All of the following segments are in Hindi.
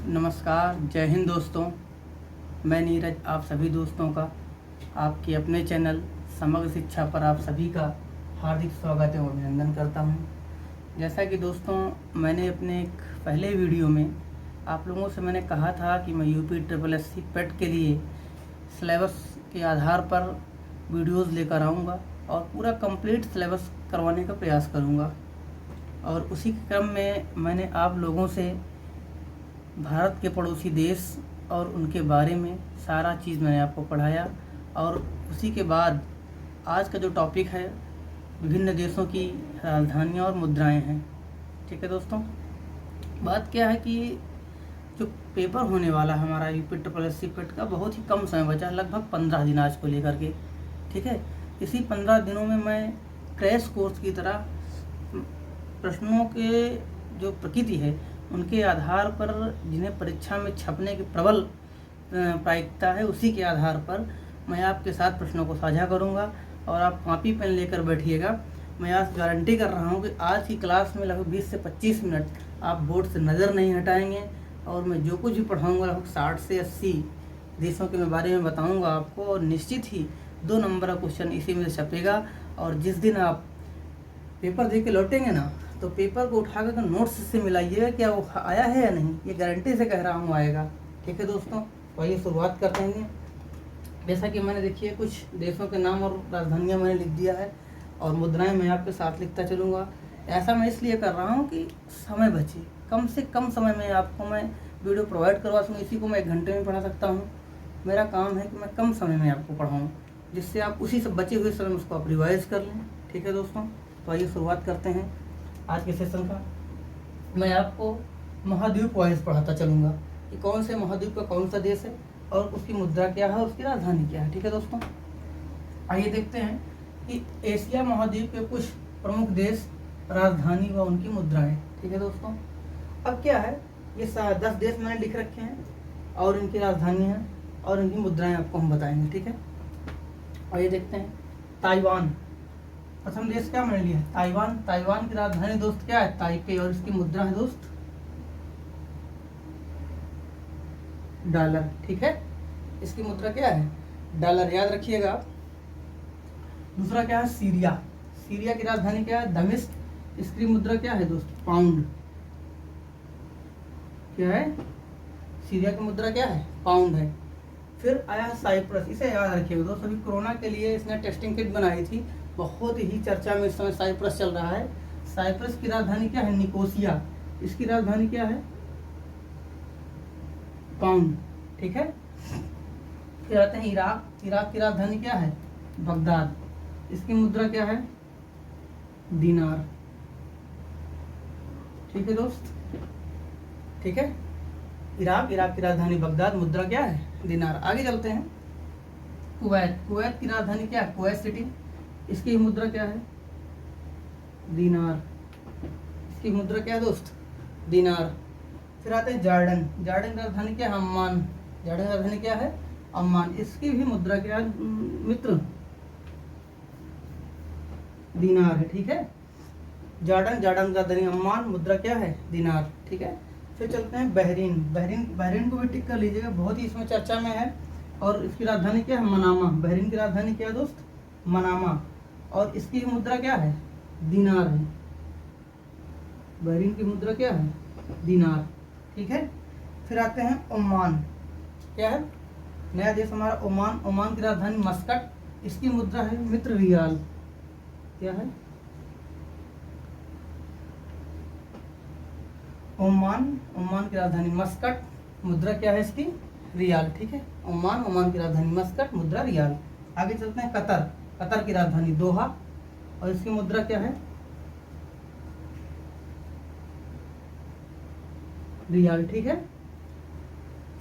नमस्कार, जय हिंद दोस्तों। मैं नीरज आप सभी दोस्तों का आपके अपने चैनल समग्र शिक्षा पर आप सभी का हार्दिक स्वागत एवं अभिनंदन करता हूं। जैसा कि दोस्तों मैंने अपने एक पहले वीडियो में आप लोगों से मैंने कहा था कि मैं यूपी ट्रिपल एससी पेट के लिए सिलेबस के आधार पर वीडियोस लेकर आऊँगा और पूरा कंप्लीट सिलेबस करवाने का प्रयास करूँगा। और उसी के क्रम में मैंने आप लोगों से भारत के पड़ोसी देश और उनके बारे में सारा चीज़ मैंने आपको पढ़ाया। और उसी के बाद आज का जो टॉपिक है विभिन्न देशों की राजधानियाँ और मुद्राएं हैं। ठीक है दोस्तों, बात क्या है कि जो पेपर होने वाला है हमारा यूपी ट्रिपल एससी पेट का, बहुत ही कम समय बचा, लगभग 15 दिन आज को लेकर के। ठीक है, इसी 15 दिनों में मैं क्रैश कोर्स की तरह प्रश्नों के जो प्रकृति है उनके आधार पर, जिन्हें परीक्षा में छपने की प्रबल प्रायिकता है, उसी के आधार पर मैं आपके साथ प्रश्नों को साझा करूंगा। और आप कॉपी पेन लेकर बैठिएगा। मैं आज गारंटी कर रहा हूं कि आज की क्लास में लगभग 20 से 25 मिनट आप बोर्ड से नज़र नहीं हटाएंगे। और मैं जो कुछ भी पढ़ाऊँगा लगभग 60 से 80 देशों के बारे में बताऊँगा आपको। और निश्चित ही 2 नंबर का क्वेश्चन इसी में से छपेगा। और जिस दिन आप पेपर दे के लौटेंगे ना, तो पेपर को उठा कर नोट्स से मिलाइएगा क्या वो आया है या नहीं। ये गारंटी से कह रहा हूँ आएगा। ठीक है दोस्तों, तो आइए शुरुआत करते हैं। जैसा कि मैंने देखिए कुछ देशों के नाम और राजधानियाँ मैंने लिख दिया है और मुद्राएं मैं आपके साथ लिखता चलूँगा। ऐसा मैं इसलिए कर रहा हूँ कि समय बचे, कम से कम समय में आपको मैं वीडियो प्रोवाइड करवा सकूँ। इसी को मैं 1 घंटे में पढ़ा सकता हूँ। मेरा काम है कि मैं कम समय में आपको पढ़ाऊँ, जिससे आप उसी से बचे हुए समय उसको आप रिवाइज कर लें। ठीक है दोस्तों, तो आइए शुरुआत करते हैं आज के सेशन का। मैं आपको महाद्वीप वाइज पढ़ाता चलूँगा कि कौन से महाद्वीप का कौन सा देश है और उसकी मुद्रा क्या है, उसकी राजधानी क्या है। ठीक है दोस्तों, आइए देखते हैं कि एशिया महाद्वीप के कुछ प्रमुख देश, राजधानी व उनकी मुद्राएं। ठीक है दोस्तों, अब क्या है, ये 10 देश मैंने लिख रखे हैं और इनकी राजधानी है और इनकी मुद्राएं आपको हम बताएंगे। ठीक है, आइए देखते हैं। ताइवान प्रथम देश क्या मैंने लिया है, ताइवान। ताइवान की राजधानी दोस्त क्या है, ताइपे। और इसकी मुद्रा है दोस्त डॉलर। ठीक है, इसकी मुद्रा क्या है, डॉलर, याद रखिएगा। दूसरा क्या है, सीरिया। सीरिया की राजधानी क्या है, दमिश्क। इसकी मुद्रा क्या है दोस्त, पाउंड। क्या है, सीरिया की मुद्रा क्या है, पाउंड है। फिर आया साइप्रस, इसे याद रखिएगा दोस्त। अभी कोरोना के लिए इसने टेस्टिंग किट बनाई थी, बहुत ही चर्चा में इस समय साइप्रस चल रहा है। साइप्रस की राजधानी क्या है, निकोसिया। इसकी राजधानी क्या है, पाउंड। ठीक है, फिर आते हैं इराक। इराक की राजधानी क्या है, बगदाद। इसकी मुद्रा क्या है, दीनार। ठीक है दोस्त, ठीक है, इराक की राजधानी बगदाद, मुद्रा क्या है, दीनार। आगे चलते हैं। कुवैत। कुवैत की राजधानी क्या है, कुवैत सिटी। इसकी मुद्रा क्या है, दीनार। इसकी मुद्रा क्या है दोस्त, दीनार। फिर आते हैं जॉर्डन। जॉर्डन की राजधानी क्या है, अम्मान। जॉर्डन की राजधानी क्या है, अम्मान। इसकी भी मुद्रा क्या है मित्र, दीनार है। ठीक है, जॉर्डन की राजधानी अम्मान, मुद्रा क्या है, दीनार। ठीक है, फिर चलते हैं बहरीन। बहरीन को भी टिक कर लीजिएगा, बहुत ही इसमें चर्चा में है। और इसकी राजधानी क्या है, मनामा। बहरीन की राजधानी क्या है दोस्त, मनामा। और इसकी मुद्रा क्या है, दीनार है। बहरीन की मुद्रा क्या है, दीनार। ठीक है, फिर आते हैं ओमान। क्या है, नया देश हमारा ओमान। ओमान की राजधानी मस्कट। इसकी मुद्रा है मित्र रियाल। क्या है, ओमान की राजधानी मस्कट, मुद्रा क्या है इसकी, रियाल। ठीक है, ओमान की राजधानी मस्कट, मुद्रा रियाल। आगे चलते हैं कतर। कतर की राजधानी दोहा और इसकी मुद्रा क्या है, रियाल। ठीक है,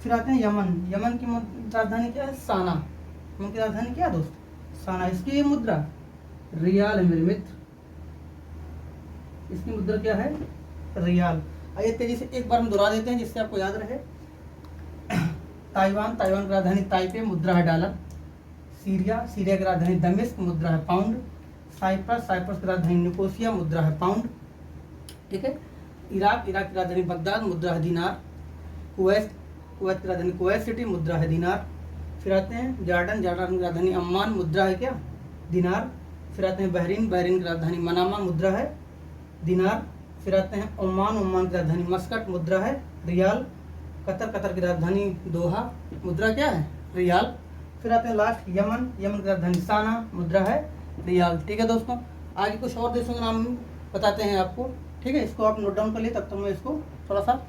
फिर आते हैं यमन। यमन की राजधानी क्या है, साना। यमन की राजधानी क्या है दोस्त, साना। इसकी मुद्रा रियाल है मेरे मित्र। इसकी मुद्रा क्या है, रियाल। आइए तेजी से एक बार हम दोहरा देते हैं जिससे आपको याद रहे। ताइवान की राजधानी ताइपे, मुद्रा है डॉलर। सीरिया की राजधानी दमिश्क, मुद्रा है पाउंड। साइप्रस की राजधानी निकोसिया, मुद्रा है पाउंड। ठीक है, इराक की राजधानी बगदाद, मुद्रा है दीनार। कुवैत, कुवैत की राजधानी कुवैत सिटी, मुद्रा है दिनार। फिर आते हैं जॉर्डन, जॉर्डन की राजधानी अम्मान, मुद्रा है क्या, दिनार। फिर आते हैं बहरीन, बहरीन की राजधानी मनामा, मुद्रा है दिनार। फिर आते हैं ओमान, ओमान की राजधानी मस्कट, मुद्रा है रियाल। कतर, कतर की राजधानी दोहा, मुद्रा क्या है, रियाल। फिर आते हैं लास्ट यमन, यमन की राजधानी साना, मुद्रा है रियाल। ठीक है दोस्तों, आगे कुछ और देशों के नाम बताते हैं आपको। ठीक है, इसको आप नोट डाउन कर लिए, तब तक मैं इसको थोड़ा सा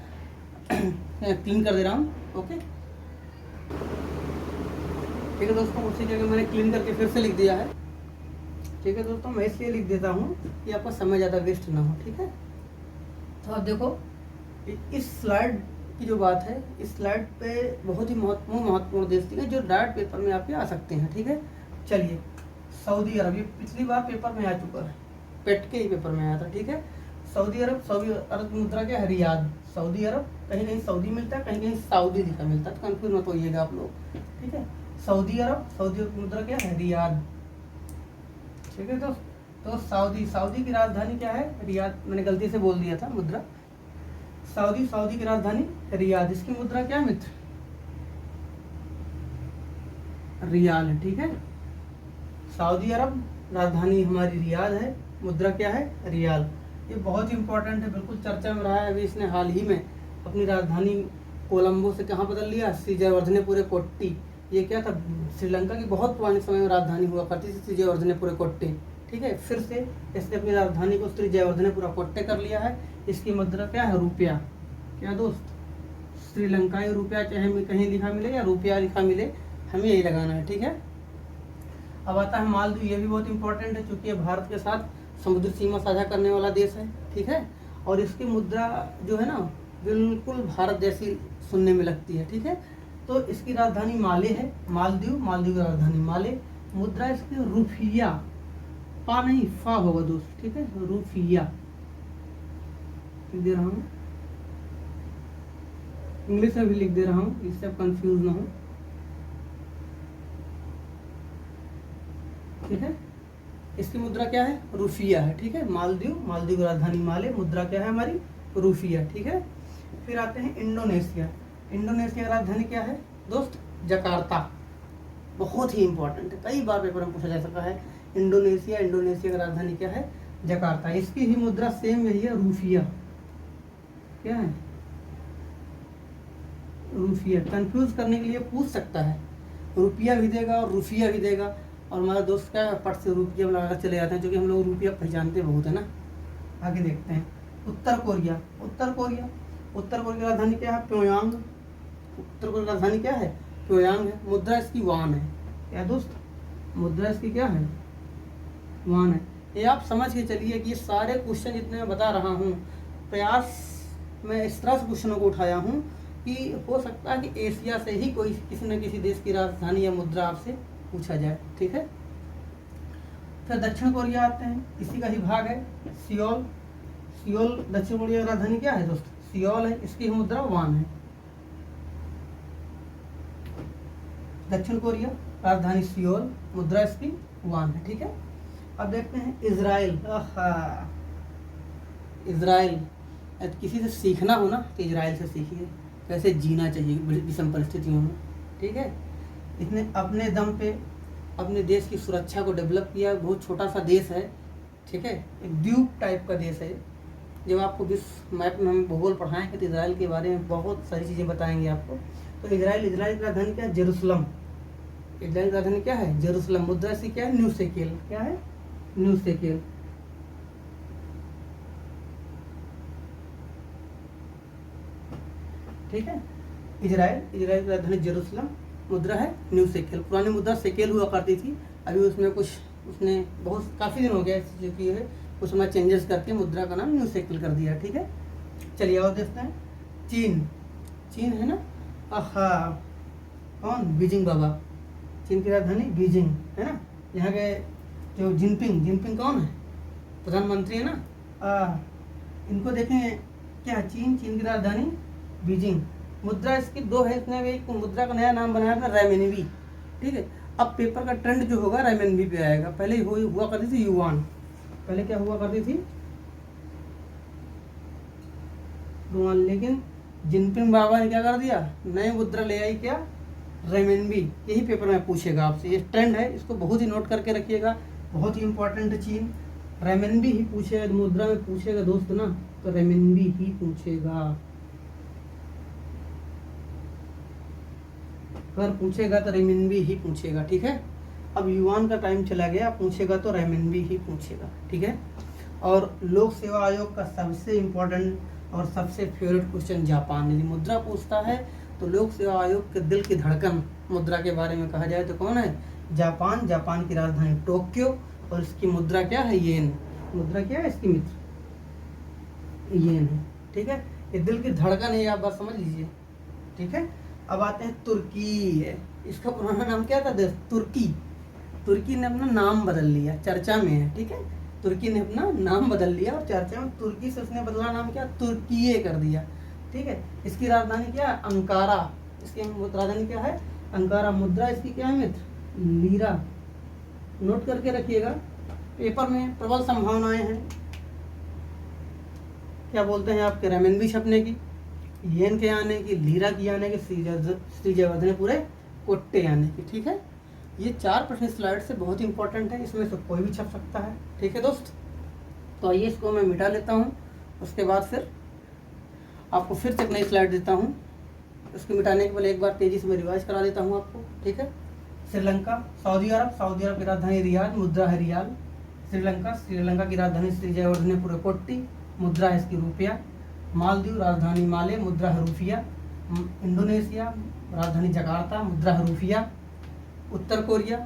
क्लीन कर दे रहा हूँ। ओके, ठीक है दोस्तों, उसी जगह मैंने क्लीन करके फिर से लिख दिया है। ठीक है दोस्तों, मैं इसलिए लिख देता हूँ कि आपका समय ज़्यादा वेस्ट ना हो। ठीक है, तो आप देखो इस स्लाइड की जो बात है, इस स्लाइड पे बहुत ही महत्वपूर्ण देश थी जो डायरेक्ट पेपर में आपके आ सकते हैं। ठीक है, चलिए सऊदी अरब, ये पिछली बार पेपर में आ चुका है, पेट के ही पेपर में आया था। ठीक है, सऊदी अरब, सऊदी अरब की मुद्रा क्या है, रियाद। सऊदी अरब, कहीं कहीं सऊदी मिलता है, कहीं कहीं सऊदी लिखा मिलता है, तो कंफ्यूज मत होइएगा आप लोग। ठीक है, सऊदी अरब, सऊदी अरब की मुद्रा क्या है, रियाद। ठीक है, तो सऊदी, सऊदी की राजधानी क्या है, रियाद। मैंने गलती से बोल दिया था मुद्रा, सऊदी, सऊदी की राजधानी रियाद। इसकी मुद्रा क्या है मित्र, रियाल है। ठीक है, सऊदी अरब, राजधानी हमारी रियाद है, मुद्रा क्या है, रियाल। ये बहुत ही इंपॉर्टेंट है, बिल्कुल चर्चा में रहा है। अभी इसने हाल ही में अपनी राजधानी कोलंबो से कहाँ बदल लिया, श्री जयवर्धनेपुरे कोट्टी। ये क्या था, श्रीलंका की बहुत पुराने समय में राजधानी हुआ करती थी श्री जयवर्धनेपुरे कोट्टी। ठीक है, फिर से इसने अपनी राजधानी को श्री जयवर्धनेपुरा कोट्टे कर लिया है। इसकी मुद्रा क्या है, रुपया। क्या दोस्त, श्रीलंकाई रुपया, चाहे कहीं लिखा मिले या रुपया लिखा मिले, हमें यही लगाना है। ठीक है, अब आता है मालदीव। ये भी बहुत इंपॉर्टेंट है क्योंकि ये भारत के साथ समुद्री सीमा साझा करने वाला देश है। ठीक है, और इसकी मुद्रा जो है ना बिल्कुल भारत जैसी सुनने में लगती है। ठीक है, तो इसकी राजधानी माले है, मालदीव, मालदीव की राजधानी माले। मुद्रा इसकी रुफिया, पा नहीं फा होगा दोस्त। ठीक है, रुफिया लिख दे रहा हूँ, इंग्लिश में भी लिख दे रहा हूँ, इससे आप कंफ्यूज ना हो। ठीक है, इसकी मुद्रा क्या है, रुफिया है। ठीक है, मालदीव, मालदीव की राजधानी माले, मुद्रा क्या है हमारी, रुफिया। ठीक है, फिर आते हैं इंडोनेशिया। इंडोनेशिया की राजधानी क्या है दोस्त, जकार्ता। बहुत ही इंपॉर्टेंट है, कई बार पेपर में पूछा जा सका है। इंडोनेशिया, इंडोनेशिया की राजधानी क्या है, जकार्ता। इसकी ही मुद्रा सेम यही है, रुफिया। क्या है, रुफिया। कंफ्यूज करने के लिए पूछ सकता है, रुपया भी देगा और रुफिया भी देगा। और हमारा दोस्त क्या पट से रुपया लगाकर चले जाते हैं, क्योंकि हम लोग रुपया पहचानते बहुत है ना। आगे देखते हैं, उत्तर कोरिया। उत्तर कोरिया, उत्तर कोरिया की राजधानी क्या है, प्योयांग। उत्तर कोरिया की राजधानी क्या है, प्योयांग है। मुद्रा इसकी वान है। क्या दोस्त, मुद्रा इसकी क्या है, वान है। ये आप समझ के चलिए कि ये सारे क्वेश्चन जितने मैं बता रहा हूँ, प्रयास मैं इस तरह से क्वेश्चनों को उठाया हूँ कि हो सकता है कि एशिया से ही कोई किसी न किसी देश की राजधानी या मुद्रा आपसे पूछा जाए। ठीक है, फिर दक्षिण कोरिया आते हैं, इसी का ही भाग है, सियोल। सियोल दक्षिण कोरिया की राजधानी क्या है दोस्त, सियोल है। इसकी मुद्रा वान है। दक्षिण कोरिया, राजधानी सियोल, मुद्रा इसकी वान है। ठीक है, अब देखते हैं इजराइल। इजराइल, किसी से सीखना हो ना तो इजराइल से सीखिए, कैसे जीना चाहिए विषम परिस्थितियों में। ठीक है, इसने अपने दम पे अपने देश की सुरक्षा को डेवलप किया। बहुत छोटा सा देश है। ठीक है, एक द्वीप टाइप का देश है। जब आपको विश्व मैप में हम भूगोल पढ़ाएंगे तो इजराइल के बारे में बहुत सारी चीज़ें बताएंगे आपको। तो इजराइल, इजराइल की राजधानी क्या है, जेरूसलम। इजराइल की राजधानी क्या है, जेरूसलम। मुद्रा से क्या है, न्यू शेकेल। क्या है, न्यू शेकेल। ठीक है, इजराइल, इजराइल की राजधानी जेरूसलम, मुद्रा है न्यू शेकेल। पुरानी मुद्रा शेकेल हुआ करती थी, अभी उसमें कुछ उसने बहुत काफ़ी दिन हो गया जो कि है उस समय चेंजेस करके मुद्रा का नाम न्यू शेकेल कर दिया। ठीक है, चलिए और देखते हैं चीन। चीन है ना, कौन, बीजिंग बाबा। चीन की राजधानी बीजिंग है ना। यहाँ के जो जिनपिंग, जिनपिंग कौन है, प्रधानमंत्री है ना। इनको देखें क्या, चीन, चीन की राजधानी बीजिंग। मुद्रा इसकी दो है, इसने एक मुद्रा का नया नाम बनाया था रेमेनवी। ठीक है, अब पेपर का ट्रेंड जो होगा रेमेनवी पे आएगा। पहले हुआ करती थी युआन। पहले क्या हुआ करती थी, युआन, लेकिन जिनपिंग बाबा ने क्या कर दिया, नई मुद्रा ले आई, क्या, रेमिनबी। यही पेपर में पूछेगा आपसे, ये ट्रेंड है, इसको बहुत ही नोट करके रखिएगा, बहुत ही इंपॉर्टेंट चीज। रेमिनबी ही पूछेगा, मुद्रा में पूछेगा दोस्त ना, तो रेमिनबी ही पूछेगा। अगर पूछेगा तो रेमिनबी ही पूछेगा, ठीक है। अब युआन का टाइम चला गया, पूछेगा तो रेमिनबी ही पूछेगा, ठीक है। और लोक सेवा आयोग का सबसे इम्पोर्टेंट और सबसे फेवरेट क्वेश्चन जापान, यदि मुद्रा पूछता है तो लोक सेवा आयोग के दिल की धड़कन मुद्रा के बारे में कहा जाए तो कौन है, जापान। जापान की राजधानी टोक्यो और इसकी मुद्रा क्या है, येन। मुद्रा क्या है इसकी मित्र, येन है, ठीक है। ये दिल की धड़कन है, आप बात समझ लीजिए, ठीक है। अब आते हैं तुर्की है, इसका पुराना नाम क्या था, तुर्की। तुर्की ने अपना नाम बदल लिया, चर्चा में है, ठीक है। तुर्की ने अपना नाम बदल लिया और चर्चा में, तुर्की से उसने बदला नाम क्या, तुर्कीये कर दिया, ठीक है। इसकी राजधानी क्या है, अंकारा। इसकी राजधानी क्या है, अंकारा। मुद्रा इसकी क्या है मित्र, लीरा। नोट करके रखिएगा, पेपर में प्रबल संभावनाएं हैं। क्या बोलते हैं आपके, रेमिनबी छपने की, येन के आने की, लीरा की आने की, श्रीजयवर्धने पूरे कोट्टे आने की, ठीक है। ये 4 प्रश्न स्लाइड से बहुत इंपॉर्टेंट है, इसमें से कोई भी छप सकता है, ठीक है दोस्त। तो आइए इसको मैं मिटा लेता हूँ, उसके बाद फिर आपको फिर से एक नई स्लाइड देता हूँ। इसको मिटाने के पहले एक बार तेजी से मैं रिवाइज करा देता हूँ आपको, ठीक है। श्रीलंका, सऊदी अरब, सऊदी अरब की राजधानी रियाद, मुद्रा है रियाल। श्रीलंका, श्रीलंका की राजधानी श्रीजयवर्धने पूरे कोट्टी, मुद्रा है इसकी रुपया। मालदीव, राजधानी माले, मुद्रा है रूफिया। इंडोनेशिया, राजधानी जकार्ता, मुद्रा है रूफिया। उत्तर कोरिया,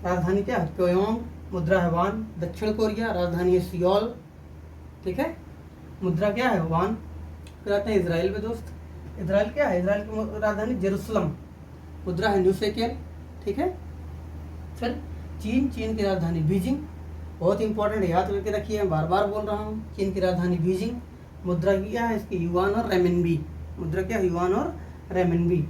राजधानी क्या है, प्योयोंग, मुद्रा है वान। दक्षिण कोरिया, राजधानी है सियोल, ठीक है, मुद्रा क्या है, वान। फिर आते हैं इजराइल में दोस्त, इजराइल क्या है, इजराइल की राजधानी जेरूसलम, मुद्रा है न्यू शेकेल, ठीक है। फिर चीन, चीन की राजधानी बीजिंग, बहुत इंपॉर्टेंट, याद करके रखिए, मैं बार बार बोल रहा हूँ। चीन की राजधानी बीजिंग, मुद्रा क्या है इसकी, युआन और रेमिनबी। मुद्रा क्या है, युआन और रेमिनबी।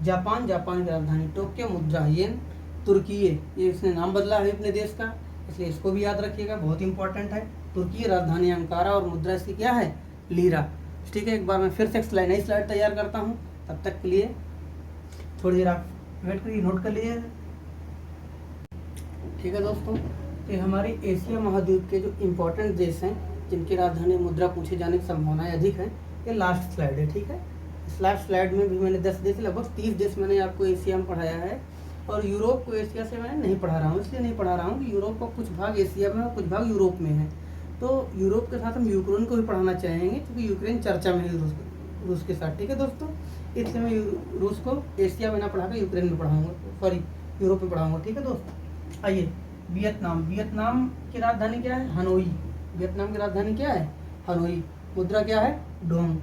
जापान, जापान की राजधानी टोक्यो, मुद्रा येन। तुर्की, ये इसने नाम बदला है अपने देश का, इसलिए इसको भी याद रखिएगा, बहुत इंपॉर्टेंट है। तुर्की, राजधानी अंकारा और मुद्रा इसकी क्या है, लीरा, ठीक है। एक बार मैं फिर से नई स्लाइड तैयार करता हूँ, तब तक के लिए थोड़ी देर आप वेट करिए, नोट कर लीजिए, ठीक है दोस्तों। तो हमारे एशिया महाद्वीप के जो इम्पोर्टेंट देश हैं, जिनकी राजधानी मुद्रा पूछे जाने की संभावनाएं अधिक हैं, ये लास्ट स्लाइड है, ठीक है। इस लास्ट स्लाइड में भी मैंने 10 देश, लगभग 30 देश मैंने आपको एशिया में पढ़ाया है, और यूरोप को एशिया से मैं नहीं पढ़ा रहा हूँ, इसलिए नहीं पढ़ा रहा हूँ कि यूरोप का कुछ भाग एशिया में और कुछ भाग यूरोप में है। तो यूरोप के साथ हम यूक्रेन को भी पढ़ाना चाहेंगे, क्योंकि यूक्रेन चर्चा में है रूस के साथ, ठीक है दोस्तों। इसलिए मैं रूस को एशिया में ना पढ़ाकर यूक्रेन में पढ़ाऊँगा, सॉरी यूरोप में पढ़ाऊँगा, ठीक है दोस्त। आइए, वियतनाम, वियतनाम की राजधानी क्या है, हनोई। वियतनाम की राजधानी क्या है, हनोई। मुद्रा क्या है, डोंग।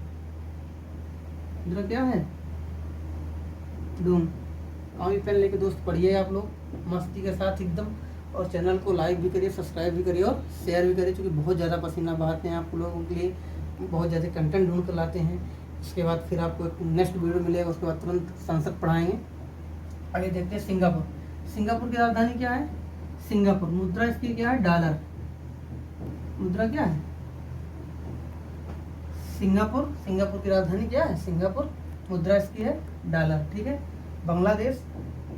मुद्रा क्या है, डोंग। कॉपी पेन लेके दोस्त पढ़िए आप लोग मस्ती के साथ एकदम, और चैनल को लाइक भी करिए, सब्सक्राइब भी करिए और शेयर भी करिए, क्योंकि बहुत ज़्यादा पसीना बहाते हैं आप लोगों के लिए, बहुत ज़्यादा कंटेंट ढूंढ कर लाते हैं। उसके बाद फिर आपको एक नेक्स्ट वीडियो मिलेगा, उसके बाद तुरंत संसद पढ़ाएंगे। आगे देखते हैं सिंगापुर। सिंगापुर की राजधानी क्या है, सिंगापुर। मुद्रा इसकी क्या है, डॉलर। मुद्रा क्या है, सिंगापुर। सिंगापुर की राजधानी क्या है, सिंगापुर। मुद्रा इसकी है डॉलर, ठीक है। बांग्लादेश,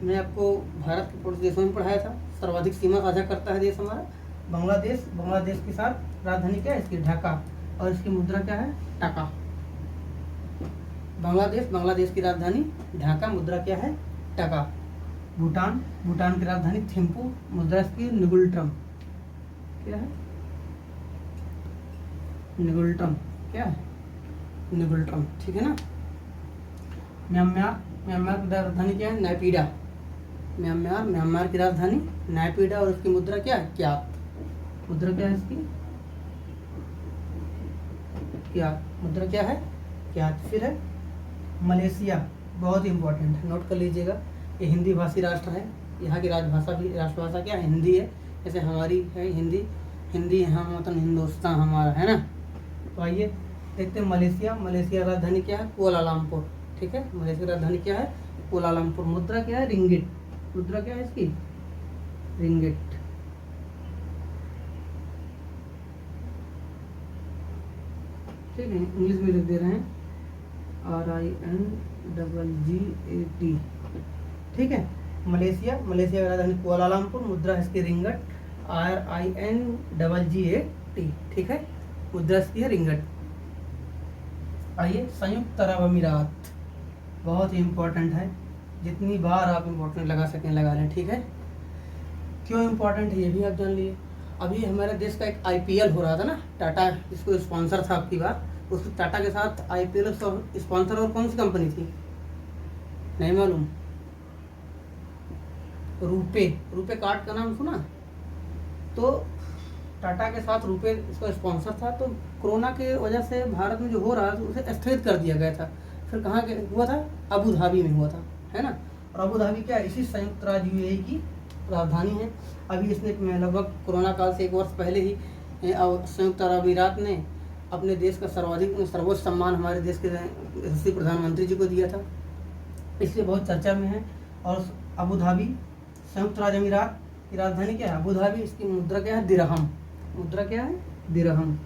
मैं आपको भारत के पड़ोसी देशों में पढ़ाया था, सर्वाधिक सीमा साझा करता है देश हमारा बांग्लादेश। बांग्लादेश के साथ राजधानी क्या है इसकी, ढाका, और इसकी मुद्रा क्या है, टाका। बांग्लादेश, बांग्लादेश की राजधानी ढाका, मुद्रा क्या है, टाका। भूटान, भूटान की राजधानी थिम्पू, मुद्रा इसकी निगुल्ट्रम। क्या है, निगुल्ट्रम, क्या है, निगुल्ट्रम, ठीक है ना। म्यांमार, म्यांमार की राजधानी क्या है, नैपीडा। म्यांमार, म्यांमार की राजधानी नैपीडा, और उसकी मुद्रा क्या है, क्यात। मुद्रा क्या है इसकी, क्यात। मुद्रा क्या है, क्यात। फिर है मलेशिया, बहुत इंपॉर्टेंट है, नोट कर लीजिएगा। ये हिंदी भाषी राष्ट्र है, यहाँ की राजभाषा भी, राष्ट्रभाषा क्या है, हिंदी है। जैसे हमारी है हिंदी, हिंदी हम मतलब हिंदुस्तान हमारा है ना। तो आइए देखते हैं मलेशिया। मलेशिया राजधानी क्या है, कुआलालंपुर, ठीक है। मलेशिया राजधानी क्या है, कुआलालंपुर। मुद्रा क्या है, रिंगिट। मुद्रा क्या है इसकी, रिंगिट, ठीक है। इंग्लिश में लिख दे रहे हैं RINGGAT, ठीक है। मलेशिया, मलेशिया की राजधानी कुआलालंपुर, मुद्रा इसकी रिंगट, RINGGAT, ठीक है, मुद्रा इसकी है रिंगट। आइए, संयुक्त अरब अमीरात, बहुत ही इम्पोर्टेंट है, जितनी बार आप इम्पोर्टेंट लगा सकें लगा लें, ठीक है। क्यों इम्पोर्टेंट है ये भी आप जान लिए। अभी हमारे देश का एक IPL हो रहा था ना, टाटा जिसको स्पॉन्सर था आपकी बार, उस टाटा के साथ IPL स्पॉन्सर और कौन सी कंपनी थी नहीं मालूम? रुपे कार्ड का नाम सुना? तो टाटा के साथ रुपे इसका स्पॉन्सर था। तो कोरोना के वजह से भारत में जो हो रहा था उसे स्थगित कर दिया गया था। फिर कहाँ हुआ था? अबू धाबी में हुआ था, है ना। और अबू धाबी क्या, इसी संयुक्त राज्य UAE की राजधानी है। अभी इसने लगभग कोरोना काल से 1 वर्ष पहले ही संयुक्त अरब अमीरात ने अपने देश का सर्वोच्च सम्मान हमारे देश के यशस्वी प्रधानमंत्री जी को दिया था, इसलिए बहुत चर्चा में है। और अबू धाबी संयुक्त राज्य अमीरात की राजधानी क्या है? Abu Dhabi. इसकी मुद्रा क्या है? दिरहम। मुद्रा क्या है? दिरहम।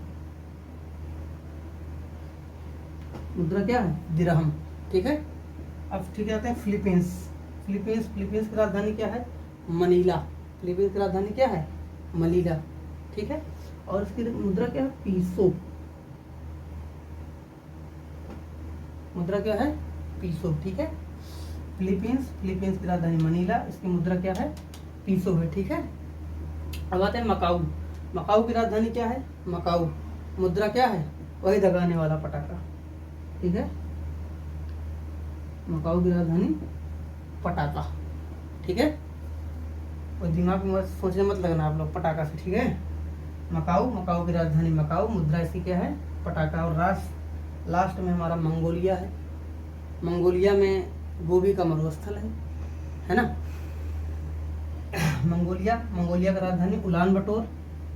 मुद्रा क्या है? दिरहम, ठीक है। अब ठीक है, आते हैं फिलीपींस। फिलीपींस की राजधानी क्या है? मनीला। फिलीपींस की राजधानी क्या है? मनीला, ठीक है। और इसकी मुद्रा क्या है? पीसो। मुद्रा क्या है? पीसो, ठीक है। फिलीपींस की राजधानी मनीला, इसकी मुद्रा क्या है? पीसो है, ठीक है। अब आते हैं मकाऊ। मकाऊ की राजधानी क्या है? मकाऊ। मुद्रा क्या है? वही दगाने वाला पटाखा, ठीक है। मकाऊ की राजधानी पटाखा, ठीक है। और दिमाग में सोचने मत लगना आप लोग पटाखा से, ठीक है। मकाऊ की राजधानी मकाऊ, मुद्रा इसकी क्या है? पटाखा। और लास्ट में हमारा मंगोलिया है। मंगोलिया में गोभी का मरुस्थल है ना। मंगोलिया का राजधानी उलान बटोर।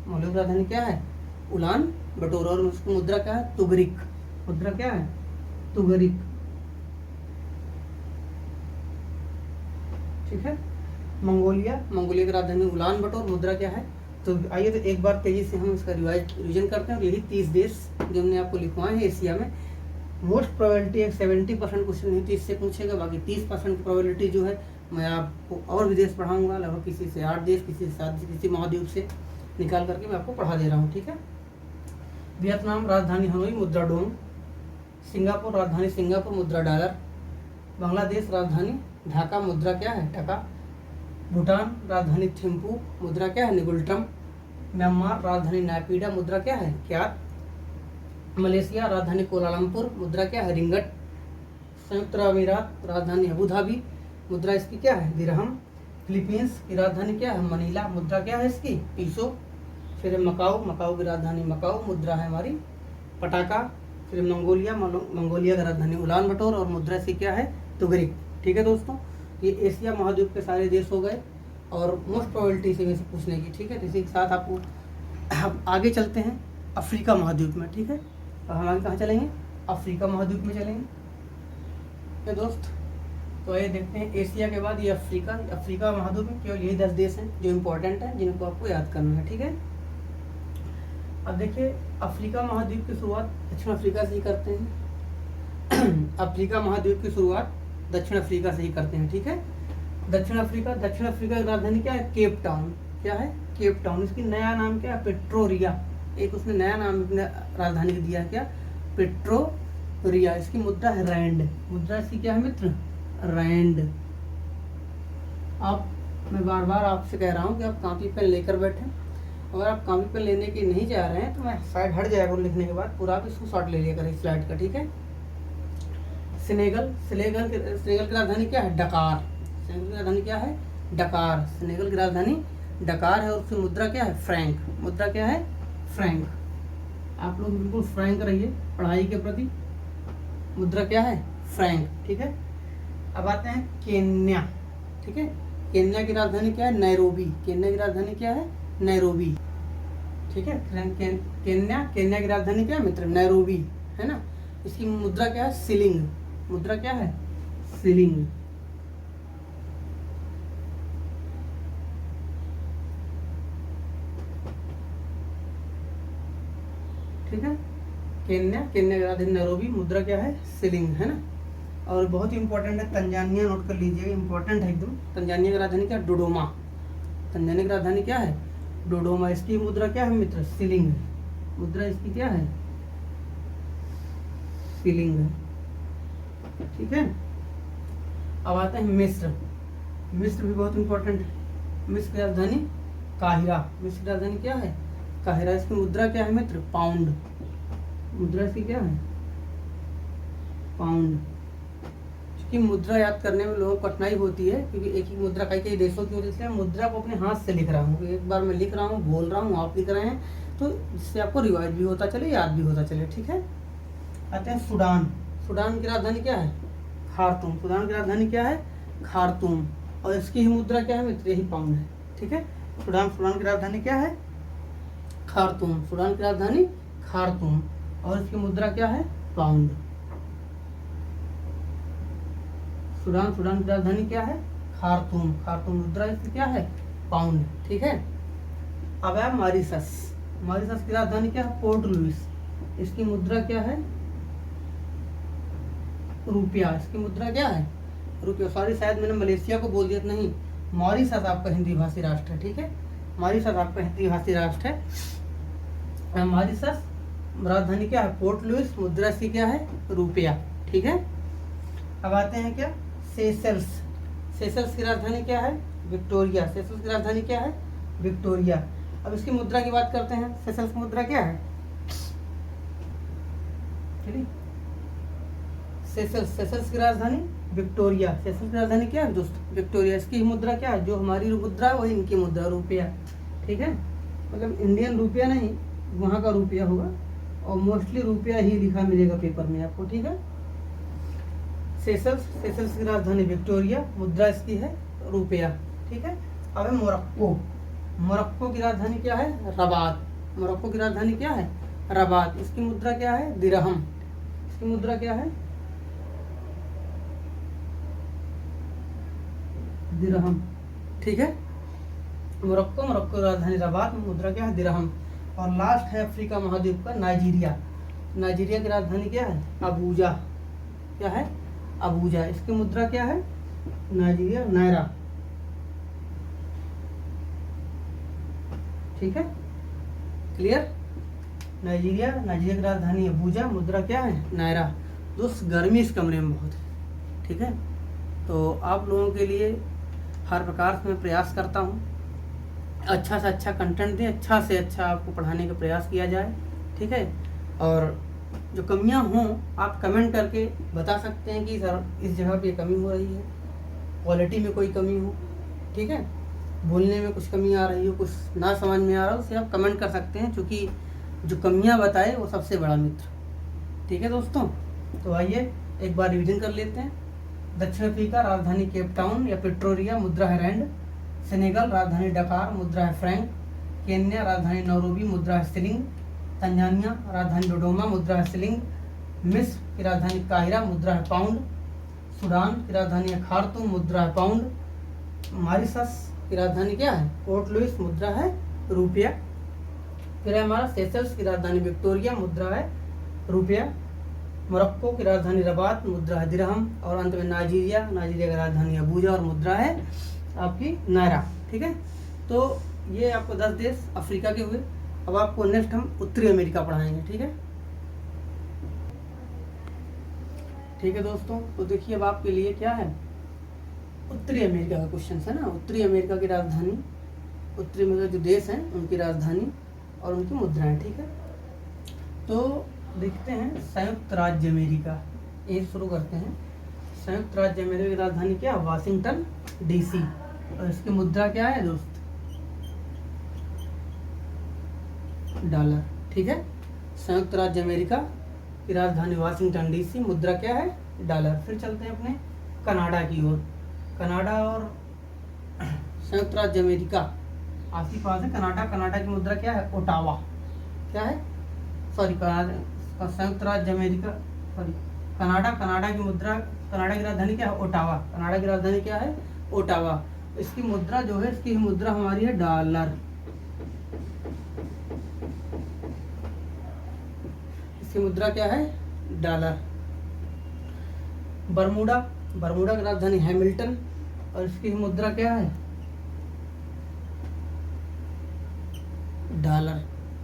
मंगोलिया की राजधानी क्या है? उलान बटोर। और उसकी मुद्रा क्या है? तुगरिक। मुद्रा क्या है? तुगरिक, ठीक है। मंगोलिया की राजधानी उलान बटोर, मुद्रा क्या है? तो आइए तो एक बार तेजी से हम इसका रिवीजन करते हैं। यही 30 देश जो हमने आपको लिखवाए हैं एशिया में। मोस्ट प्रोबेबिलिटी एक 70% क्वेश्चन नहीं, 30 से पूछेगा, बाकी 30% प्रोबेबिलिटी जो है मैं आपको और भी देश पढ़ाऊंगा, लगभग किसी से 8 देश, किसी से 7 देश, किसी महाद्वीप से निकाल करके मैं आपको पढ़ा दे रहा हूँ, ठीक है। वियतनाम राजधानी हनोई, मुद्रा डोंग। सिंगापुर राजधानी सिंगापुर, मुद्रा डॉलर। बांग्लादेश राजधानी ढाका, मुद्रा क्या है? टका। भूटान राजधानी थिम्पू, मुद्रा क्या है? निगुल्ट्रम। म्यांमार राजधानी नायपीडा, मुद्रा क्या है? क्यात। मलेशिया राजधानी कोलालमपुर, मुद्रा क्या है? रिंगट। संयुक्त अरब अमीरात राजधानी अबू धाबी, मुद्रा इसकी क्या है? दिरहम। फिलीपींस की राजधानी क्या है? मनीला, मुद्रा क्या है इसकी? पीसो। फिर मकाऊ की राजधानी मकाऊ, मुद्रा है हमारी पटाखा। फिर मंगोलिया की राजधानी उलान बटोर और मुद्रा इसकी क्या है? तुगरिक, ठीक है दोस्तों। ये एशिया महाद्वीप के सारे देश हो गए और मोस्ट प्रोबेबिलिटी से में से पूछने की, ठीक है। इसी के साथ आपको हम आगे चलते हैं अफ्रीका महाद्वीप में, ठीक है। और हम आगे कहाँ चलेंगे? अफ्रीका महाद्वीप में चलेंगे दोस्त। तो ये देखते हैं एशिया के बाद ये अफ्रीका महाद्वीप में केवल यही 10 देश हैं जो इम्पोर्टेंट हैं, जिनको आपको याद करना है, ठीक है। अब देखिए अफ्रीका महाद्वीप की शुरुआत दक्षिण अफ्रीका से ही करते हैं। अफ्रीका महाद्वीप की शुरुआत दक्षिण अफ्रीका से ही करते हैं, ठीक है। दक्षिण अफ्रीका की राजधानी क्या है? Cape Town. क्या है? Cape Town. इसकी नया नाम क्या है? पेट्रोरिया। एक उसने नया नाम अपने राजधानी को दिया है, क्या? पेट्रोरिया। इसकी मुद्रा है रैंड। मुद्रा इसकी क्या है मित्र? रैंड। आप मैं बार बार आपसे कह रहा हूँ कि आप कॉपी पेन लेकर बैठें। अगर आप कॉपी पेन लेने की नहीं जा रहे हैं तो मैं साइड हट जाएगा लिखने के बाद, पूरा आप इसको शॉर्ट ले लिया करें स्लाइड का, ठीक है। सेनेगल की राजधानी क्या है? डकार। सेनेगल की राजधानी क्या है? डकार। सेनेगल की राजधानी डकार है और उसकी मुद्रा क्या है? फ्रैंक। मुद्रा क्या है? फ्रैंक। आप लोग बिल्कुल फ्रैंक रहिए पढ़ाई के प्रति। मुद्रा क्या है? फ्रैंक, ठीक है। अब आते हैं केन्या, ठीक है। केन्या की राजधानी क्या है? नैरोबी। केन्या की राजधानी क्या है? नैरोबी, ठीक है। केन्या की राजधानी क्या है मित्र? नैरोबी, है ना। इसकी मुद्रा क्या है? शिलिंग। मुद्रा क्या है? शिलिंग, ठीक है। केन्या की राजधानी नैरोबी, मुद्रा क्या है? शिलिंग, है ना। और बहुत ही इंपॉर्टेंट है तंजानिया, नोट कर लीजिएगा, इंपॉर्टेंट है एकदम। तंजानिया की राजधानी क्या? डोडोमा। तंजानिया की राजधानी क्या है? डोडोमा। इसकी मुद्रा क्या है मित्र? शिलिंग। मुद्रा इसकी क्या है? शिलिंग है, ठीक है। अब आते हैं मिस्र। मिस्र भी बहुत इंपॉर्टेंट है। मिस्र की राजधानी काहिरा। मिस्र की राजधानी क्या है? काहिरा। इसकी मुद्रा क्या है मित्र? पाउंड। मुद्रा इसकी क्या है? पाउंड। क्योंकि मुद्रा याद करने में लोगों को कठिनाई होती है, क्योंकि एक ही मुद्रा कई कई देशों की होती है, इसलिए मुद्रा को अपने हाथ से लिख रहा हूँ। एक बार मैं लिख रहा हूँ, बोल रहा हूँ, आप लिख रहे हैं, तो जिससे आपको रिवाइज भी होता चले, याद भी होता चले, ठीक है। आते हैं सूडान। सूडान की राजधानी क्या है? खार्तूम। सूडान की राजधानी क्या है? खार्तूम। और इसकी ही मुद्रा क्या है मित्र? यही पाउंड है, ठीक है। सूडान की राजधानी क्या है? खार्तूम। सूडान की राजधानी खार्तूम, और इसकी मुद्रा क्या है? पाउंड। सूडान की राजधानी क्या है? खार्तूम। खार्तूम, मुद्रा इसकी क्या है? पाउंड, ठीक है। अब है मॉरिशस। मॉरिशस की राजधानी क्या है? Port Louis. इसकी मुद्रा क्या है? रुपया। इसकी मुद्रा क्या है? रुपया। सॉरी, शायद मैंने मलेशिया को बोल दिया, नहीं, मॉरिशस आपका हिंदी भाषी राष्ट्र है, ठीक है। मॉरिशस आपका हिंदी भाषी राष्ट्र है। मॉरिशस राजधानी क्या है? Port Louis. मुद्रा इसकी क्या है? रुपया, ठीक है। अब आते हैं क्या? सेशल्स। सेशल्स की राजधानी क्या है? विक्टोरिया। सेशल्स की राजधानी क्या है? विक्टोरिया। अब इसकी मुद्रा की बात करते हैं। सेशल्स की मुद्रा क्या है? सेशल्स की राजधानी विक्टोरिया। सेशल्स की राजधानी क्या है दोस्त? विक्टोरिया। इसकी मुद्रा क्या है? जो हमारी मुद्रा है वही इनकी मुद्रा, रुपया, ठीक है। मतलब इंडियन रुपया नहीं, वहाँ का रुपया होगा, और मोस्टली रुपया ही लिखा मिलेगा पेपर में आपको, ठीक है। सेशल्स की राजधानी विक्टोरिया, मुद्रा इसकी है रुपया, ठीक है। अब है मोरक्को। मोरक्को की राजधानी क्या है? रबात। मोरक्को की राजधानी क्या है? रबात। इसकी मुद्रा क्या है? दिरहम। इसकी मुद्रा क्या है? दिरहम, ठीक है। मोरक्को की राजधानी रबात, मुद्रा क्या है? दिरहम। और लास्ट है अफ्रीका महाद्वीप का नाइजीरिया। नाइजीरिया की राजधानी क्या है? अबूजा। क्या है? अबूजा। इसकी मुद्रा क्या है? नाइजीरिया नायरा, ठीक है, क्लियर। नाइजीरिया की राजधानी अबूजा, मुद्रा क्या है? नायरा। दोस्त गर्मी इस कमरे में बहुत है, ठीक है। तो आप लोगों के लिए हर प्रकार से मैं प्रयास करता हूँ, अच्छा से अच्छा कंटेंट दें, अच्छा से अच्छा आपको पढ़ाने का प्रयास किया जाए, ठीक है। और जो कमियां हों आप कमेंट करके बता सकते हैं कि सर इस जगह पे कमी हो रही है, क्वालिटी में कोई कमी हो, ठीक है, बोलने में कुछ कमी आ रही हो, कुछ ना समझ में आ रहा हो, उसे आप कमेंट कर सकते हैं, क्योंकि जो कमियां बताए वो सबसे बड़ा मित्र, ठीक है दोस्तों। तो आइए एक बार रिवीजन कर लेते हैं। दक्षिण अफ्रीका राजधानी केप टाउन या प्रिटोरिया, मुद्रा है रैंड। सेनेगल राजधानी डकार, मुद्रा है फ्रैंक। केन्या राजधानी नैरोबी, मुद्रा है शिलिंग। तंजानिया राजधानी डोडोमा, मुद्रा है शिलिंग। मिस्र की राजधानी काहिरा, मुद्रा है पाउंड। सूडान की राजधानी है खार्तूम, मुद्रा है पाउंड। मॉरिशस की राजधानी क्या है? पोर्ट लुइस, मुद्रा है रुपया। फिर है हमारा सेशल्स की राजधानी विक्टोरिया, मुद्रा है रुपया। मोरक्को की राजधानी रबात, मुद्रा है दिरहम। और अंत में नाइजीरिया की राजधानी अबूजा और मुद्रा है आपकी नायरा, ठीक है। तो ये आपको 10 देश अफ्रीका के हुए। अब आपको नेक्स्ट हम उत्तरी अमेरिका पढ़ाएंगे, ठीक है। ठीक है दोस्तों, तो देखिए अब आपके लिए क्या है, उत्तरी अमेरिका का क्वेश्चन है ना। उत्तरी अमेरिका की राजधानी, उत्तरी अमेरिका जो देश हैं उनकी राजधानी और उनकी मुद्राएं, ठीक है। तो देखते हैं संयुक्त राज्य अमेरिका, यही शुरू करते हैं। संयुक्त राज्य अमेरिका की राजधानी क्या है? Washington DC. और इसकी मुद्रा क्या है दोस्त? डॉलर, ठीक है। संयुक्त राज्य अमेरिका की राजधानी वाशिंगटन डीसी, मुद्रा क्या है? डॉलर। फिर चलते हैं अपने कनाडा की ओर। कनाडा और संयुक्त राज्य अमेरिका आपके पास है। कनाडा की मुद्रा क्या है? ओटावा। क्या है? सॉरी, संयुक्त राज्य अमेरिका, सॉरी, कनाडा की मुद्रा, कनाडा की राजधानी क्या है? ओटावा। कनाडा की राजधानी क्या है? ओटावा। इसकी मुद्रा जो है, इसकी मुद्रा हमारी है डॉलर। इसकी मुद्रा क्या है? डॉलर। बरमूडा, बरमूडा की राजधानी हैमिल्टन और इसकी मुद्रा क्या है? डॉलर।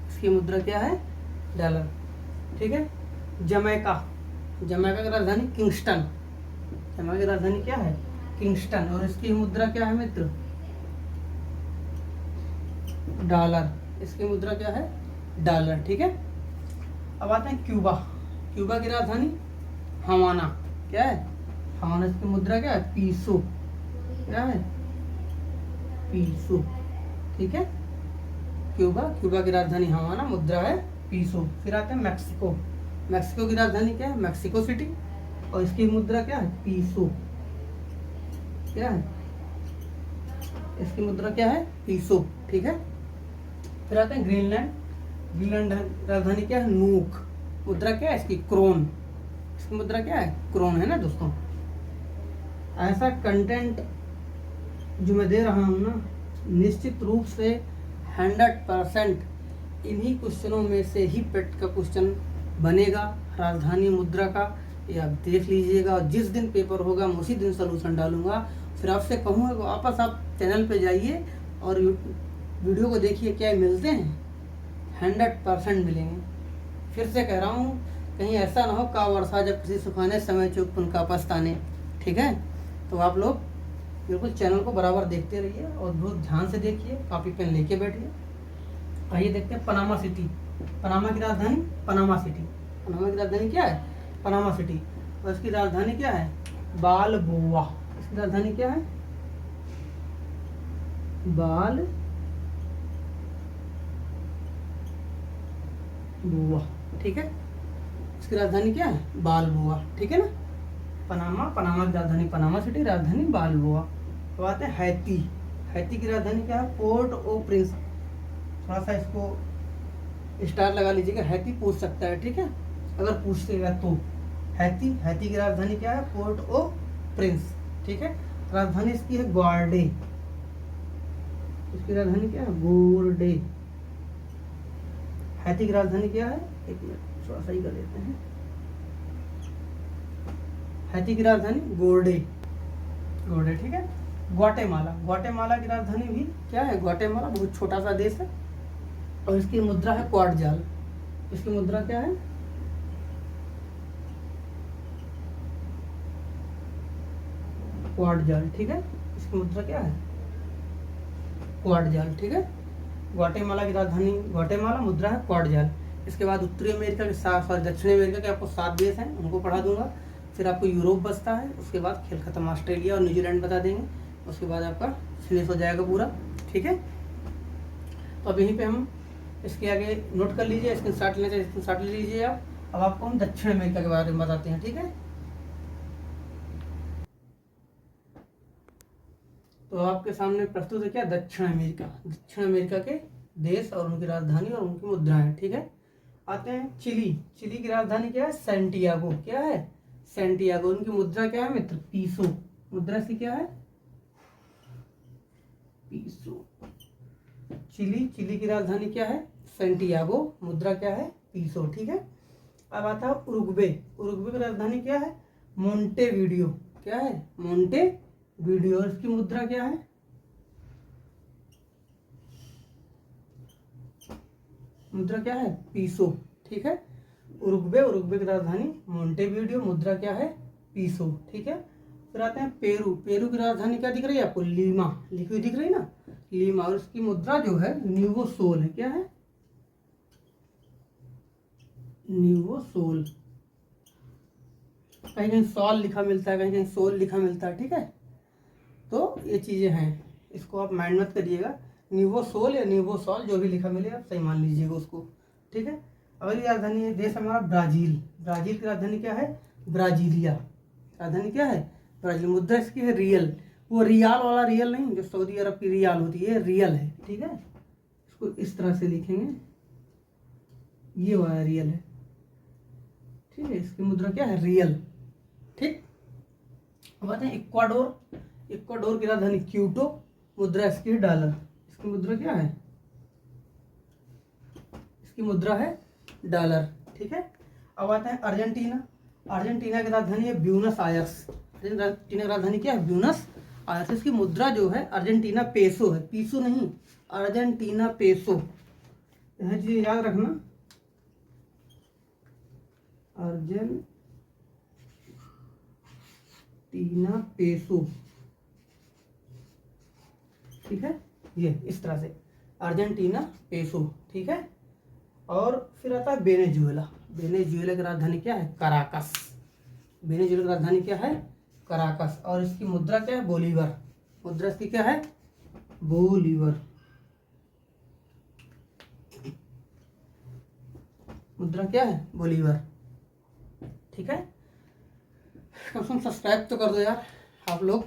इसकी मुद्रा क्या है? डॉलर। ठीक है। जमैका, जमैका की राजधानी किंगस्टन, जमैका की राजधानी क्या है? किंगस्टन और इसकी मुद्रा क्या है मित्र? डॉलर। इसकी मुद्रा क्या है? डॉलर। ठीक है। अब आते हैं क्यूबा, क्यूबा की राजधानी हवाना, क्या है? हवाना। इसकी मुद्रा क्या है? पीसो, क्या है? पीसो। ठीक है। क्यूबा, क्यूबा की राजधानी हवाना, मुद्रा है पीसो। फिर आते हैं मैक्सिको, मैक्सिको की राजधानी क्या है? मैक्सिको सिटी और इसकी मुद्रा क्या है? पीसो, क्या है? इसकी मुद्रा क्या है? पीसो। ठीक है। फिर आते हैं ग्रीनलैंड, ग्रीनलैंड राजधानी क्या है? नूक, मुद्रा क्या है इसकी? क्रोन। इसकी मुद्रा क्या है? क्रोन, है ना दोस्तों। ऐसा कंटेंट जो मैं दे रहा हूँ ना, निश्चित रूप से 100% इन्हीं क्वेश्चनों में से ही पेट का क्वेश्चन बनेगा राजधानी मुद्रा का। ये आप देख लीजिएगा और जिस दिन पेपर होगा मैं उसी दिन सोल्यूशन डालूंगा। फिर आपसे कहूँगा वापस आप चैनल पे जाइए और वीडियो को देखिए, क्या मिलते हैं? 100% मिलेंगे। फिर से कह रहा हूँ, कहीं ऐसा ना हो का वर्षा जब किसी सुखाने समय चुप उनका पछताने। ठीक है। तो आप लोग बिल्कुल चैनल को बराबर देखते रहिए और बहुत ध्यान से देखिए, कॉपी पेन लेके बैठिए। आइए देखते हैं पनामा सिटी, पनामा की राजधानी पनामा सिटी, पनामा की राजधानी क्या है? पनामा सिटी और इसकी राजधानी क्या है? बालबोआ। इसकी राजधानी क्या है? बालबोआ। ठीक है। इसकी राजधानी क्या है? बालबोआ। ठीक है ना। पनामा, पनामा की राजधानी पनामा सिटी, राजधानी बालबोआ। तो आते हैं हैती, हैती की राजधानी क्या है? पोर्ट ओ प्रिंस। थोड़ा सा इसको स्टार लगा लीजिएगा, हैती पूछ सकता है। ठीक है, अगर पूछेगा तो। हैती, हैती की राजधानी क्या है? पोर्ट ओ प्रिंस। ठीक है। राजधानी इसकी है ग्वार्डे, इसकी राजधानी क्या है? गोर्डे। हैती की राजधानी क्या है? एक मिनट थोड़ा सही कर देते हैं। हैती की राजधानी गोर्डे, गोर्डे। ठीक है। ग्वाटेमाला, ग्वाटेमाला की राजधानी भी क्या है? ग्वाटेमाला। बहुत छोटा सा देश है और इसकी मुद्रा है क्वाडजाल। इसकी मुद्रा क्या है? क्वाडजाल। ठीक है। इसकी मुद्रा क्या है? क्वाडजाल। ठीक है। ग्वाटेमाला की राजधानी ग्वाटेमाला, मुद्रा है क्वाडजाल। इसके बाद उत्तरी अमेरिका के साथ साथ दक्षिणी अमेरिका के आपको 7 देश हैं, उनको पढ़ा दूंगा। फिर आपको यूरोप बचता है, उसके बाद खेल खत्म। ऑस्ट्रेलिया और न्यूजीलैंड बता देंगे, उसके बाद आपका फिनिश हो जाएगा पूरा। ठीक है। तो अब यहीं पे हम इसके आगे नोट कर लीजिए, स्क्रीनशॉट लेना चाहिए स्क्रीनशॉट ले लीजिए आप। अब आपको हम दक्षिण अमेरिका के बारे में बताते हैं। ठीक है। तो आपके सामने प्रस्तुत है क्या? दक्षिण अमेरिका, दक्षिण अमेरिका के देश और उनकी राजधानी और उनकी मुद्राएं। ठीक है। आते हैं चिली, चिली की राजधानी क्या है? सैंटियागो। क्या है? सैंटियागो। उनकी मुद्रा क्या है मित्र? पीसो। मुद्रा से क्या है? पीसो। चिली, चिली की राजधानी क्या है? सैंटियागो, मुद्रा क्या है? पीसो। ठीक है। अब आता है उरुग्वे, उरुग्वे की राजधानी क्या है? मोंटेवीडियो। क्या है? मोंटेवीडियो। और इसकी मुद्रा क्या है? मुद्रा क्या है? पीसो। ठीक है। उरुग्वे, उरुग्वे की राजधानी मोंटेवीडियो, मुद्रा क्या है? पीसो। ठीक है। फिर आते हैं पेरू, पेरू की राजधानी क्या दिख रही है आपको? लीमा, लिखी हुई दिख रही है ना, लीमा। और उसकी मुद्रा जो है न्यूवो सोल है। क्या है? Nuevo sol. कहीं कहीं सॉल लिखा मिलता है, कहीं कहीं सोल लिखा मिलता है। ठीक है। तो ये चीजें हैं, इसको आप माइंड मत करिएगा। न्यूवो सोल या न्यूवो सॉल जो भी लिखा मिले आप सही मान लीजिएगा उसको। ठीक है। अगली राजधानी है देश हमारा ब्राजील, ब्राजील की राजधानी क्या है? ब्राजीलिया। राजधानी क्या है? ब्राजील। मुद्रा इसकी है रियल, वो रियाल वाला रियल नहीं जो सऊदी अरब की रियाल होती है, रियल है। ठीक है। इसको इस तरह से लिखेंगे, ये वाला रियल है। ठीक है। इसकी मुद्रा क्या है? रियल। ठीक। अब आते हैं इक्वाडोर, इक्वाडोर की राजधानी क्यूटो, मुद्रा इसकी डॉलर। इसकी मुद्रा क्या है? इसकी मुद्रा है डॉलर। ठीक है। अब आता है अर्जेंटीना। अर्जेंटीना की राजधानी है ब्यूनस आयर्स। अर्जेंटीना की राजधानी क्या है? Buenos Aires. इसकी मुद्रा जो है अर्जेंटीना पेसो है, पीसो नहीं, अर्जेंटीना पेसो। यह चीज याद रखना, अर्जेंटीना पेसो, ठीक है, ये इस तरह से अर्जेंटीना पेसो, ठीक है। और फिर आता है वेनेजुएला। वेनेजुएला की राजधानी क्या है? कराकस। वेनेजुएला की राजधानी क्या है? कराकस। और इसकी मुद्रा क्या है? बोलीवर। मुद्रा इसकी क्या है? बोलीवर। मुद्रा क्या है? बोलीवर, ठीक है। कम से कम सब्सक्राइब तो कर दो यार आप लोग,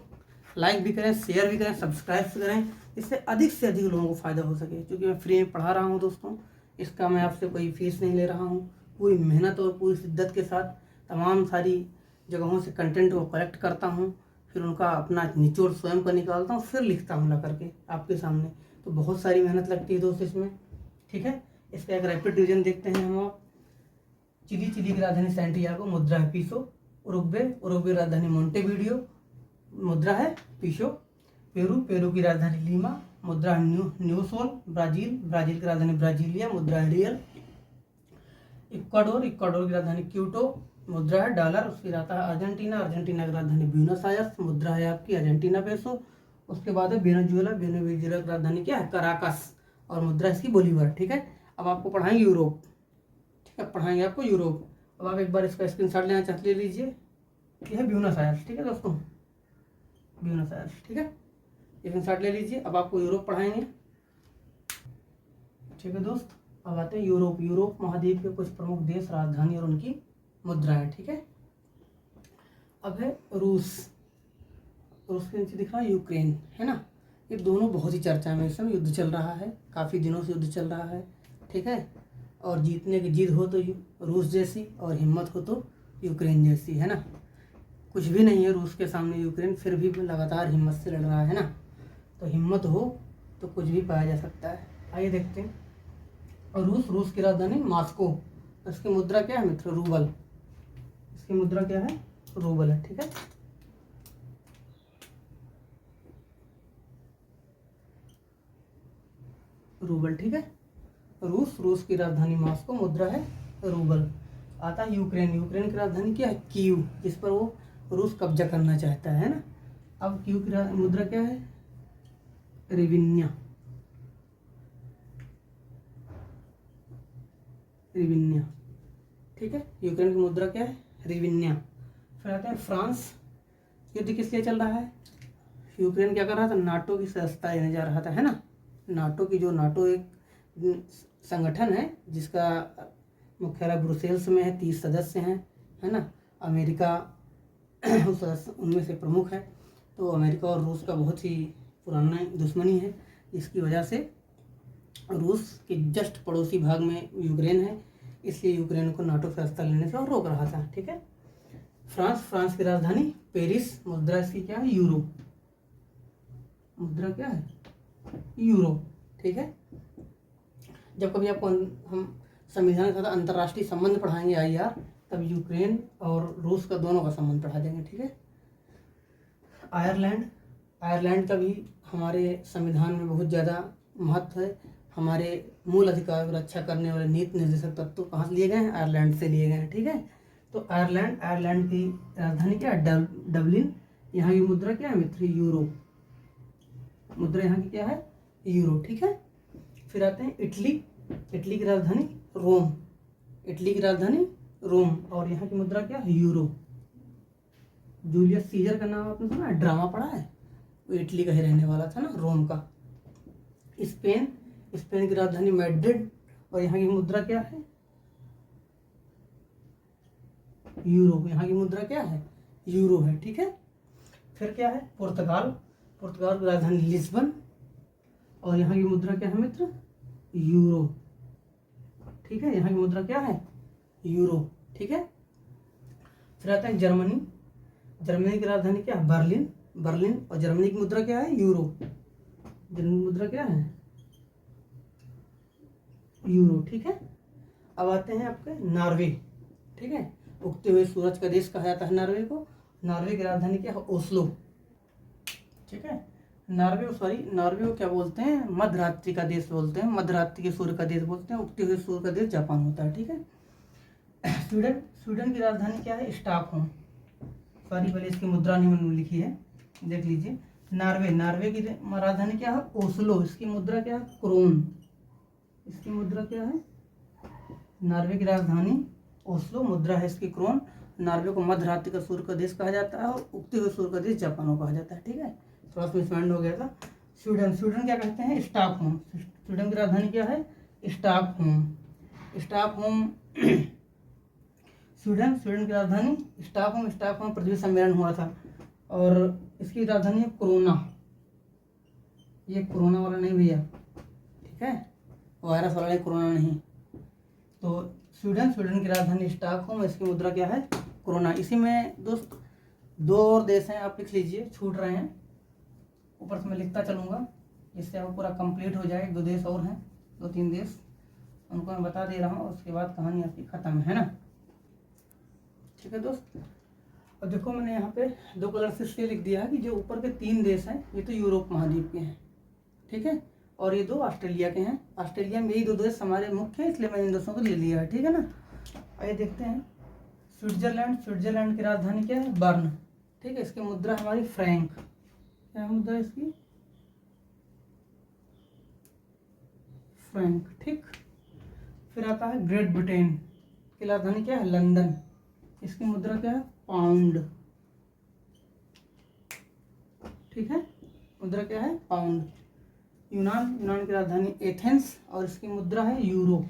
लाइक भी करें, शेयर भी करें, सब्सक्राइब भी करें, इससे अधिक से अधिक लोगों को फ़ायदा हो सके। क्योंकि मैं फ्री में पढ़ा रहा हूँ दोस्तों, इसका मैं आपसे कोई फीस नहीं ले रहा हूँ। पूरी मेहनत और पूरी शिद्दत के साथ तमाम सारी जगहों से कंटेंट को कलेक्ट करता हूँ, फिर उनका अपना निचोड़ स्वयं का निकालता हूँ, फिर लिखता हूँ ला करके आपके सामने। तो बहुत सारी मेहनत लगती है दोस्त इसमें, ठीक है। इसका एक रैपिड रिवीजन देखते हैं हम आप। चिली की राजधानी सैंटियागो, मुद्रा है पीसो। उरुग्वे की राजधानी मोंटेवीडियो, मुद्रा है पीसो। पेरू की राजधानी लीमा, मुद्रा है न्यूसोल। ब्राजील की राजधानी ब्राजीलिया, मुद्रा है रियल। इक्वाडोर की राजधानी क्यूटो, मुद्रा है डॉलर। उसकी रहता है अर्जेंटीना की राजधानी ब्यूनस आयर्स, मुद्रा है आपकी अर्जेंटीना पेसो। उसके बाद है वेनेजुएला की राजधानी क्या है? कराकस, और मुद्रा इसकी बोलीवर, ठीक है। अब आपको पढ़ाएंगे यूरोप, ठीक है, पढ़ाएंगे आपको यूरोप। अब आप एक बार इसका स्क्रीनशॉट लेना चाहते ले लीजिए। यह है ब्यूनस आयर्स, ठीक है दोस्तों, ब्यूनस आयर्स, ठीक है, स्क्रीनशॉट ले लीजिए। अब आपको यूरोप पढ़ाएंगे, ठीक है दोस्त। अब आते हैं यूरोप। यूरोप महाद्वीप के कुछ प्रमुख देश, राजधानी और उनकी मुद्राएं, ठीक है। अब है रूस। रूस के नीचे दिख रहा है यूक्रेन, है ना। ये दोनों बहुत ही चर्चा में, इस समय युद्ध चल रहा है, काफ़ी दिनों से युद्ध चल रहा है, ठीक है। और जीतने की जिद हो तो रूस जैसी, और हिम्मत हो तो यूक्रेन जैसी, है ना। कुछ भी नहीं है रूस के सामने यूक्रेन, फिर भी लगातार हिम्मत से लड़ रहा है ना। तो हिम्मत हो तो कुछ भी पाया जा सकता है। आइए देखते हैं। और रूस की राजधानी मॉस्को। इसकी मुद्रा क्या है मित्र? रूबल। इसकी मुद्रा क्या है? रूबल है, ठीक है। रूबल, ठीक है। रूस की राजधानी मॉस्को, मुद्रा है रूबल। आता है यूक्रेन की राजधानी क्या है? कीव, जिस पर वो रूस कब्जा करना चाहता है ना। अब कीव की मुद्रा क्या है? रिविन्या, ठीक है। यूक्रेन की मुद्रा क्या है? रिविन्या। फिर आता है फ्रांस। युद्ध किस लिए चल रहा है? यूक्रेन क्या कर रहा था? नाटो की सदस्यता लेने जा रहा था, है ना। नाटो एक संगठन है जिसका मुख्यालय ब्रुसेल्स में है, 30 सदस्य हैं, है ना। अमेरिका उस सदस्य उनमें से प्रमुख है। तो अमेरिका और रूस का बहुत ही पुराना दुश्मनी है, इसकी वजह से रूस के जस्ट पड़ोसी भाग में यूक्रेन है, इसलिए यूक्रेन को नाटो सदस्यता लेने से रोक रहा था, ठीक है। फ्रांस की राजधानी पेरिस, मुद्रा इसकी क्या है? यूरो। मुद्रा क्या है? यूरो, ठीक है। जब कभी आपको हम संविधान के साथ अंतर्राष्ट्रीय संबंध पढ़ाएंगे IR, तब यूक्रेन और रूस का दोनों का संबंध पढ़ा देंगे, ठीक है। आयरलैंड का भी हमारे संविधान में बहुत ज़्यादा महत्व है। हमारे मूल अधिकार की रक्षा करने वाले नीति निर्देशक तत्व कहाँ से लिए गए हैं? आयरलैंड से लिए गए हैं, ठीक है। तो आयरलैंड की राजधानी क्या है? डबलिन। यहाँ की मुद्रा क्या है मित्र? यूरो। मुद्रा यहाँ की क्या है? यूरो, ठीक है। फिर आते हैं इटली की राजधानी रोम। और यहाँ की मुद्रा क्या है? यूरो। जूलियस सीजर का नाम आपने सुना है? ड्रामा पढ़ा है? वो इटली का ही रहने वाला था ना, रोम का। स्पेन की राजधानी मैड्रिड, और यहाँ की मुद्रा क्या है? यूरो। यहाँ की मुद्रा क्या है? यूरो है, ठीक है। फिर क्या है? पुर्तगाल की राजधानी लिस्बन, और यहाँ की मुद्रा क्या है मित्र? यूरो, ठीक है। यहाँ की मुद्रा क्या है? यूरो, ठीक है। फिर आता है जर्मनी की राजधानी क्या है? बर्लिन, और जर्मनी की मुद्रा क्या है? यूरो। जर्मनी की मुद्रा क्या है? यूरो, ठीक है। अब आते हैं आपके ठीक है। उगते हुए सूरज का देश कहा जाता है नॉर्वे को। नॉर्वे की राजधानी क्या है? ओस्लो। ठीक है। नॉर्वे को क्या बोलते हैं? मध्यरात्रि का देश बोलते हैं, मध्यरात्रि के सूर्य का देश बोलते हैं। उगते हुए सूर्य का देश जापान होता है। ठीक है। स्वीडन की राजधानी क्या है? स्टॉकहोम। सॉरी, पहले इसकी मुद्रा नहीं मैंने लिखी है, देख लीजिए। नॉर्वे की राजधानी क्या है? ओस्लो। इसकी मुद्रा क्या है? क्रोन। इसकी मुद्रा क्या है? नॉर्वे की राजधानी ओस्लो, मुद्रा है इसकी क्रोन। नॉर्वे को मध्यरात्रि का सूर्य का देश कहा जाता है और उगते हुए सूर्य का देश जापान को कहा जाता है। ठीक है, थोड़ा सा मिसमाइंड हो गया था। स्वीडन क्या कहते हैं? स्टॉकहोम। स्वीडन की राजधानी क्या है? स्टॉकहोम। स्वीडन की राजधानी स्टॉकहोम पृथ्वी सम्मेलन हुआ था और इसकी राजधानी है कोरोना। ये कोरोना वाला नहीं भैया, ठीक है, वायरस वाला नहीं, कोरोना नहीं। तो स्वीडन की राजधानी स्टॉकहोम, इसकी मुद्रा क्या है? कोरोना। इसी में दोस्त 2 और देश हैं, आप लिख लीजिए, छूट रहे हैं, ऊपर से मैं लिखता चलूँगा, इससे आपको पूरा कंप्लीट हो जाए। 2 देश और हैं, 2-3 देश, उनको मैं बता दे रहा हूँ, उसके बाद कहानी आपकी ख़त्म है ना। ठीक है दोस्त, और देखो मैंने यहाँ पे 2 कलर से इसलिए लिख दिया है कि जो ऊपर के 3 देश हैं ये तो यूरोप महाद्वीप के हैं, ठीक है, और ये 2 ऑस्ट्रेलिया के हैं। ऑस्ट्रेलिया में यही 2 देश हमारे मुख्य हैं, इसलिए मैंने इन देशों को ले लिया है। ठीक है ना। आइए देखते हैं स्विट्जरलैंड की राजधानी क्या है? बर्न। ठीक है, इसकी मुद्रा हमारी फ्रैंक। क्या मुद्रा इसकी? फ्रैंक। ठीक, फिर आता है ग्रेट ब्रिटेन की राजधानी क्या है? लंदन। इसकी मुद्रा क्या है? पाउंड। ठीक है, मुद्रा क्या है? पाउंड। यूनान की राजधानी एथेंस और इसकी मुद्रा है यूरो।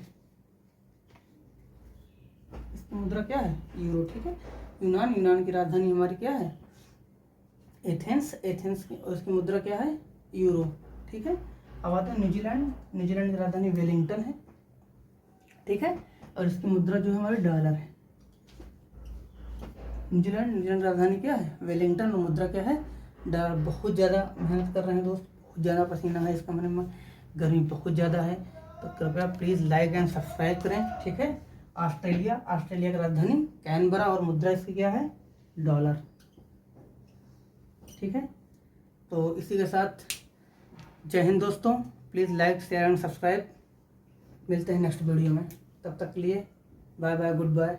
इसकी मुद्रा क्या है? यूरो। ठीक है, यूनान की राजधानी हमारी क्या है? एथेंस और इसकी मुद्रा क्या है? यूरो। ठीक है, अब आता है न्यूजीलैंड की राजधानी वेलिंगटन है। ठीक है, और इसकी मुद्रा जो है हमारी डॉलर है। न्यूजीलैंड की राजधानी क्या है? वेलिंगटन, और मुद्रा क्या है? डॉलर। बहुत ज़्यादा मेहनत कर रहे हैं दोस्त, बहुत ज़्यादा पसीना है इसका मेरे में, गर्मी बहुत ज़्यादा है, तो कृपया प्लीज़ लाइक एंड सब्सक्राइब करें। ठीक है। ऑस्ट्रेलिया की राजधानी कैनबरा और मुद्रा इसकी क्या है? डॉलर। ठीक है, तो इसी के साथ जय हिंद दोस्तों, please like share and subscribe. मिलते हैं नेक्स्ट वीडियो में, तब तक के लिए बाय बाय, गुड बाय।